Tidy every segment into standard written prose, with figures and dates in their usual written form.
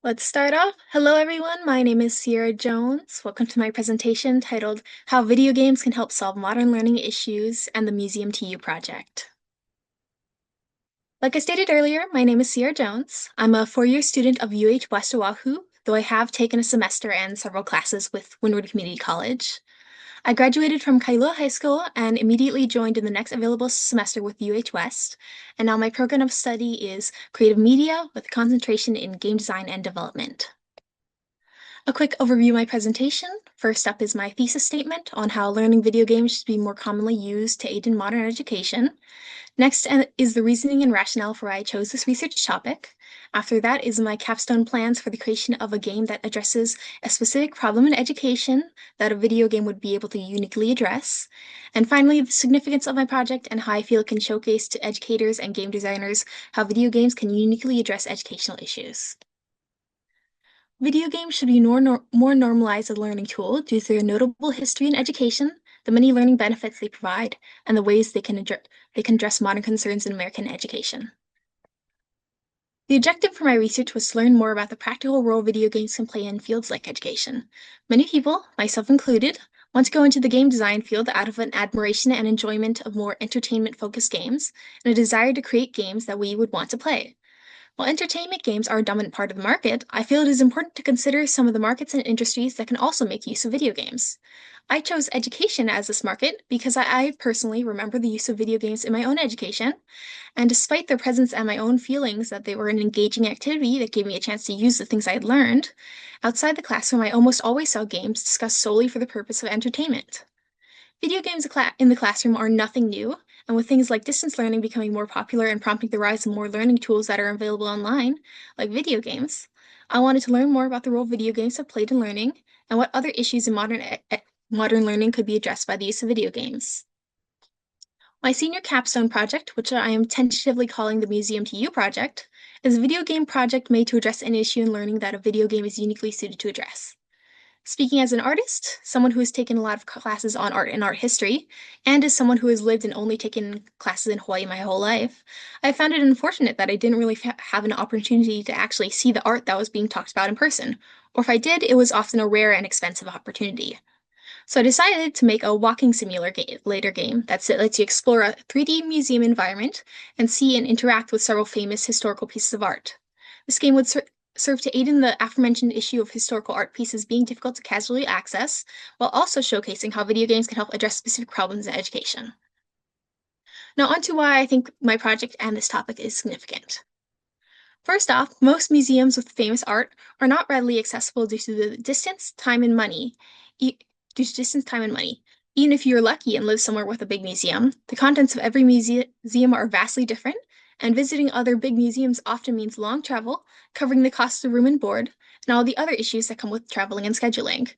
Let's start off. Hello, everyone. My name is Cierra Jones. Welcome to my presentation titled How Video Games Can Help Solve Modern Learning Issues and the Museum to You project. Like I stated earlier, my name is Cierra Jones. I'm a four-year student of UH West Oahu, though I have taken a semester and several classes with Windward Community College. I graduated from Kailua High School and immediately joined in the next available semester with UH West, and now my program of study is creative media with a concentration in game design and development. A quick overview of my presentation. First up is my thesis statement on how learning video games should be more commonly used to aid in modern education. Next is the reasoning and rationale for why I chose this research topic. After that is my capstone plans for the creation of a game that addresses a specific problem in education that a video game would be able to uniquely address. And finally, the significance of my project and how I feel it can showcase to educators and game designers how video games can uniquely address educational issues. Video games should be more normalized as a learning tool due to their notable history in education, the many learning benefits they provide, and the ways they can address modern concerns in American education. The objective for my research was to learn more about the practical role video games can play in fields like education. Many people, myself included, want to go into the game design field out of an admiration and enjoyment of more entertainment-focused games, and a desire to create games that we would want to play. While entertainment games are a dominant part of the market, I feel it is important to consider some of the markets and industries that can also make use of video games. I chose education as this market because I personally remember the use of video games in my own education, and despite their presence and my own feelings that they were an engaging activity that gave me a chance to use the things I had learned, outside the classroom I almost always saw games discussed solely for the purpose of entertainment. Video games in the classroom are nothing new, and with things like distance learning becoming more popular and prompting the rise of more learning tools that are available online, like video games, I wanted to learn more about the role video games have played in learning and what other issues in modern learning could be addressed by the use of video games. My senior capstone project, which I am tentatively calling the Museum to You project, is a video game project made to address an issue in learning that a video game is uniquely suited to address. Speaking as an artist, someone who has taken a lot of classes on art and art history, and as someone who has lived and only taken classes in Hawaii my whole life, I found it unfortunate that I didn't really have an opportunity to actually see the art that was being talked about in person, or if I did, it was often a rare and expensive opportunity. So I decided to make a walking simulator game that lets you explore a 3D museum environment and see and interact with several famous historical pieces of art. This game would serve to aid in the aforementioned issue of historical art pieces being difficult to casually access, while also showcasing how video games can help address specific problems in education. Now, on to why I think my project and this topic is significant. First off, most museums with famous art are not readily accessible due to the distance, time, and money. E- Due to distance, time, and money. Even if you're lucky and live somewhere with a big museum, the contents of every museum are vastly different, and visiting other big museums often means long travel, covering the cost of room and board, and all the other issues that come with traveling and scheduling.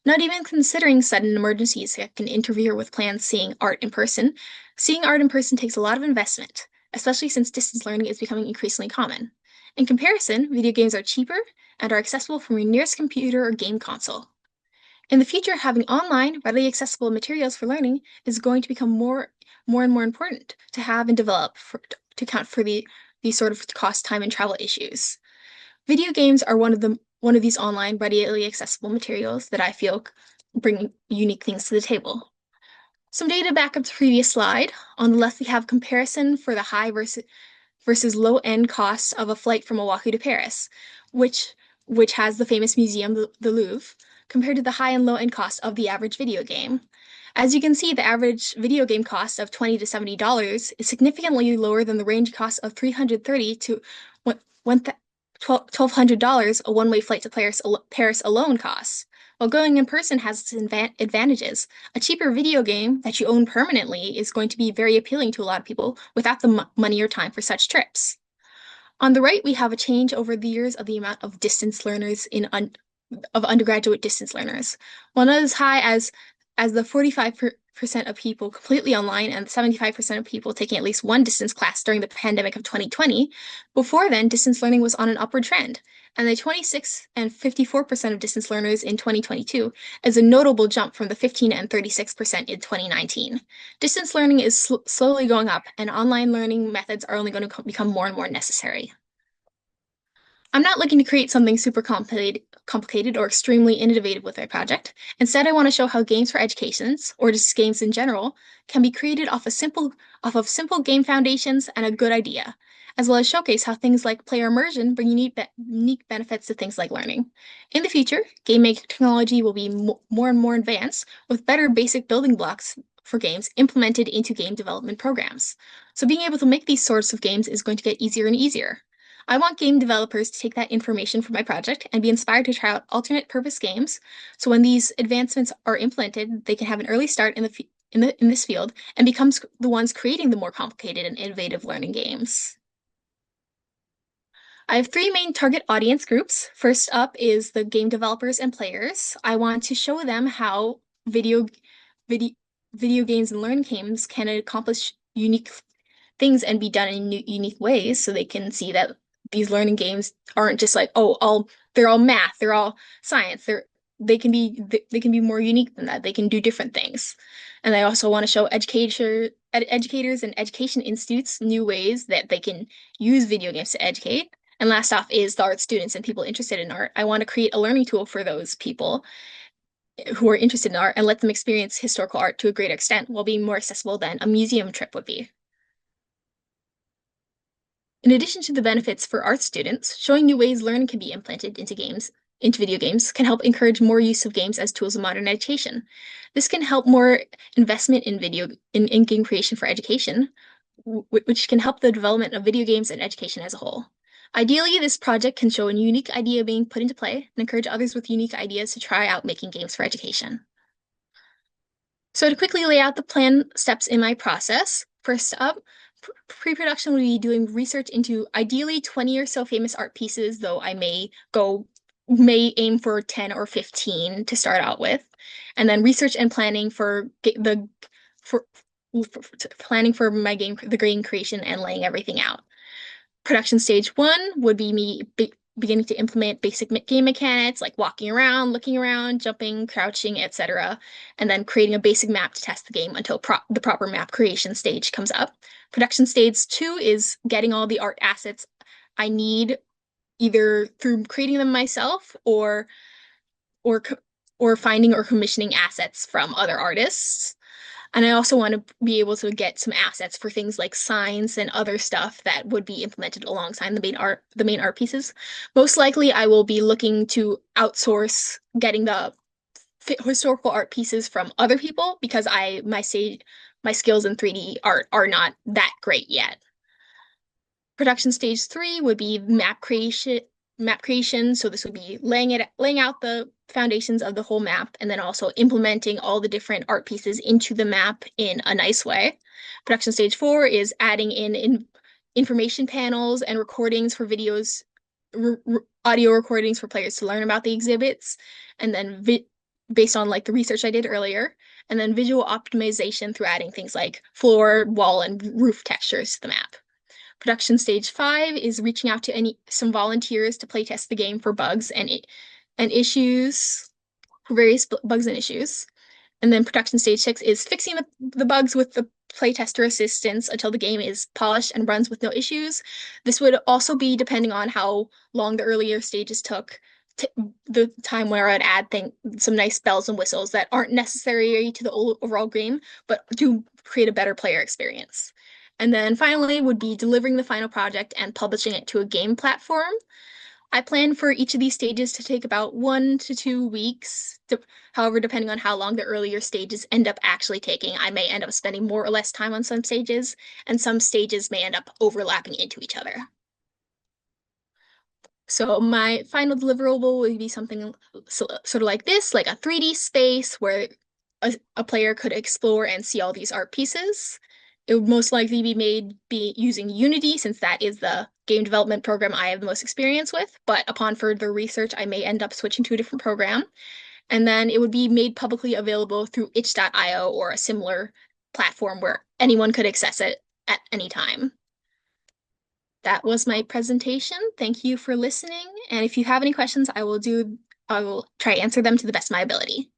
Not even considering sudden emergencies that can interfere with plans seeing art in person takes a lot of investment, especially since distance learning is becoming increasingly common. In comparison, video games are cheaper and are accessible from your nearest computer or game console. In the future, having online, readily accessible materials for learning is going to become and more important to have and develop to account for these sort of cost, time, and travel issues. Video games are one of these online, readily accessible materials that I feel bring unique things to the table. Some data back up to the previous slide. On the left, we have comparison for the high versus low-end costs of a flight from Oahu to Paris, which has the famous museum, the Louvre, compared to the high and low-end cost of the average video game. As you can see, the average video game cost of $20 to $70 is significantly lower than the range cost of $330 to $1,200 a one-way flight to Paris alone costs. While going in person has its advantages, a cheaper video game that you own permanently is going to be very appealing to a lot of people without the money or time for such trips. On the right, we have a change over the years of the amount of distance learners of undergraduate distance learners. While not as high as the 45% of people completely online and 75% of people taking at least one distance class during the pandemic of 2020, before then, distance learning was on an upward trend, and the 26 and 54% of distance learners in 2022 is a notable jump from the 15 and 36% in 2019. Distance learning is slowly going up, and online learning methods are only going to become more and more necessary. I'm not looking to create something super complicated or extremely innovative with my project. Instead, I want to show how games for educations, or just games in general, can be created off of simple game foundations and a good idea, as well as showcase how things like player immersion bring unique benefits to things like learning. In the future, game making technology will be more and more advanced with better basic building blocks for games implemented into game development programs. So being able to make these sorts of games is going to get easier and easier. I want game developers to take that information from my project and be inspired to try out alternate purpose games. So when these advancements are implemented, they can have an early start in this field and become the ones creating the more complicated and innovative learning games. I have three main target audience groups. First up is the game developers and players. I want to show them how video video games and learning games can accomplish unique things and be done in unique ways so they can see that these learning games aren't just like, oh, all they're all math, they're all science. They can be more unique than that. They can do different things. And I also want to show educators and education institutes new ways that they can use video games to educate. And last off is the art students and people interested in art. I want to create a learning tool for those people who are interested in art and let them experience historical art to a greater extent while being more accessible than a museum trip would be. In addition to the benefits for art students, showing new ways learning can be implemented into video games, can help encourage more use of games as tools of modern education. This can help more investment in in-game creation for education, which can help the development of video games and education as a whole. Ideally, this project can show a unique idea being put into play and encourage others with unique ideas to try out making games for education. So to quickly lay out the plan steps in my process, first up, pre-production will be doing research into ideally 20 or so famous art pieces, though I may aim for 10 or 15 to start out with. And then research and planning for, for planning for my game, the game creation and laying everything out. Production stage one would be me beginning to implement basic game mechanics like walking around, looking around, jumping, crouching, etc., and then creating a basic map to test the game until the proper map creation stage comes up. Production stage two is getting all the art assets I need either through creating them myself or or finding or commissioning assets from other artists. And I also want to be able to get some assets for things like signs and other stuff that would be implemented alongside the main art pieces. Most likely, I will be looking to outsource getting the historical art pieces from other people because my skills in 3D art are not that great yet. Production stage three would be map creation. So this would be laying out the foundations of the whole map and then also implementing all the different art pieces into the map in a nice way. Production stage four is adding in information panels and recordings for videos, audio recordings for players to learn about the exhibits, and then based on like the research I did earlier, and then visual optimization through adding things like floor, wall, and roof textures to the map. Production stage five is reaching out to some volunteers to playtest the game for bugs and issues, for various bugs and issues. And then production stage six is fixing the bugs with the playtester assistance until the game is polished and runs with no issues. This would also be depending on how long the earlier stages took, the time where I'd add some nice bells and whistles that aren't necessary to the overall game, but do create a better player experience. And then finally would be delivering the final project and publishing it to a game platform. I plan for each of these stages to take about 1 to 2 weeks. However, depending on how long the earlier stages end up actually taking, I may end up spending more or less time on some stages, and some stages may end up overlapping into each other. So my final deliverable would be something sort of like this, like a 3D space where a player could explore and see all these art pieces. It would most likely be using Unity since that is the game development program I have the most experience with. But upon further research, I may end up switching to a different program. And then it would be made publicly available through itch.io or a similar platform where anyone could access it at any time. That was my presentation. Thank you for listening. And if you have any questions, I will try to answer them to the best of my ability.